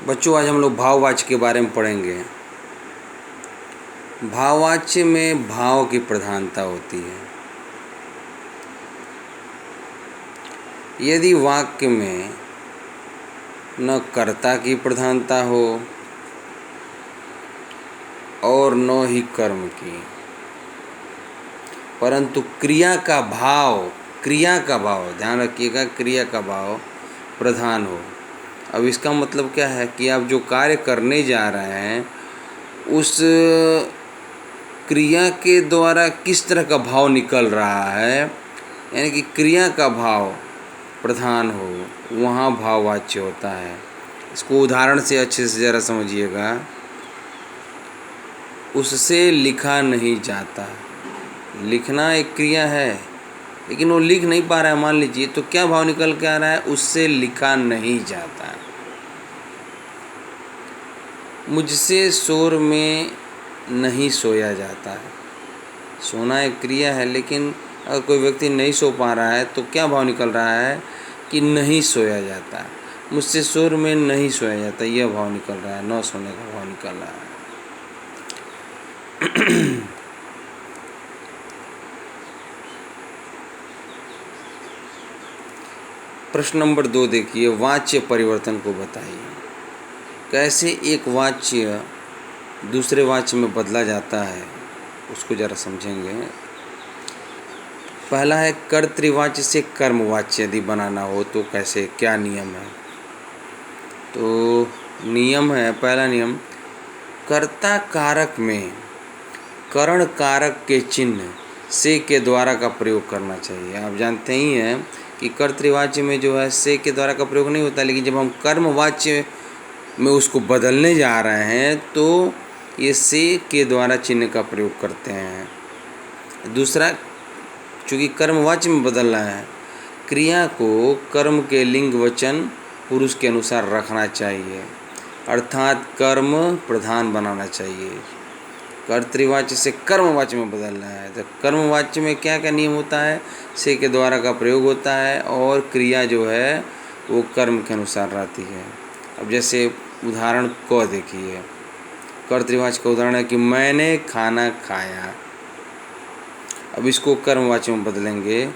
बच्चों, आज हम लोग भाववाच्य के बारे में पढ़ेंगे। भाववाच्य में भाव की प्रधानता होती है। यदि वाक्य में न कर्ता की प्रधानता हो और न ही कर्म की, परंतु क्रिया का भाव ध्यान रखिएगा, क्रिया का भाव प्रधान हो। अब इसका मतलब क्या है कि आप जो कार्य करने जा रहे हैं उस क्रिया के द्वारा किस तरह का भाव निकल रहा है, यानी कि क्रिया का भाव प्रधान हो, वहाँ भाववाच्य होता है। इसको उदाहरण से अच्छे से ज़रा समझिएगा। उससे लिखा नहीं जाता। लिखना एक क्रिया है, लेकिन वो लिख नहीं पा रहा है, मान लीजिए, तो क्या भाव निकल के आ रहा है? उससे लिखा नहीं जाता। मुझसे शोर में नहीं सोया जाता है। सोना एक क्रिया है, लेकिन अगर कोई व्यक्ति नहीं सो पा रहा है तो क्या भाव निकल रहा है कि नहीं सोया जाता। मुझसे शोर में नहीं सोया जाता, यह भाव निकल रहा है, न सोने का भाव निकल रहा है। प्रश्न नंबर 2 देखिए, वाच्य परिवर्तन को बताइए। कैसे एक वाच्य दूसरे वाच्य में बदला जाता है, उसको ज़रा समझेंगे। पहला है, कर्तृवाच्य से कर्मवाच्य यदि बनाना हो तो कैसे, क्या नियम है? तो नियम है, पहला नियम, कर्ता कारक में करण कारक के चिन्ह से के द्वारा का प्रयोग करना चाहिए। आप जानते ही हैं कि कर्तृवाच्य में जो है से के द्वारा का प्रयोग नहीं होता, लेकिन जब हम कर्मवाच्य में उसको बदलने जा रहे हैं तो ये से के द्वारा चिन्ह का प्रयोग करते हैं। दूसरा, चूँकि कर्मवाच्य में बदलना है, क्रिया को कर्म के लिंग वचन पुरुष के अनुसार रखना चाहिए, अर्थात कर्म प्रधान बनाना चाहिए। कर्तृवाच्य से कर्मवाच्य में बदलना है, तो कर्मवाच्य में क्या क्या नियम होता है? से के द्वारा का प्रयोग होता है और क्रिया जो है वो कर्म के अनुसार रहती है। अब जैसे उदाहरण को देखिए, कर्तृवाच्य का उदाहरण है कि मैंने खाना खाया। अब इसको कर्मवाच्य में बदलेंगे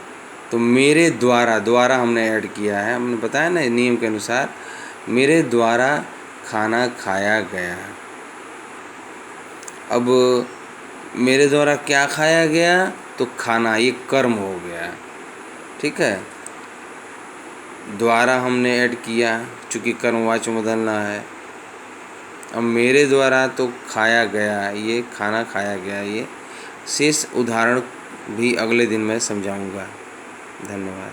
तो मेरे द्वारा हमने ऐड किया है, हमने बताया ना नियम के अनुसार, मेरे द्वारा खाना खाया गया। अब मेरे द्वारा क्या खाया गया? तो खाना, ये कर्म हो गया, ठीक है। द्वारा हमने ऐड किया, चूँकि कर्मवाच्य में बदलना है। अब मेरे द्वारा तो खाया गया, ये खाना खाया गया। ये शेष उदाहरण भी अगले दिन मैं समझाऊंगा। धन्यवाद।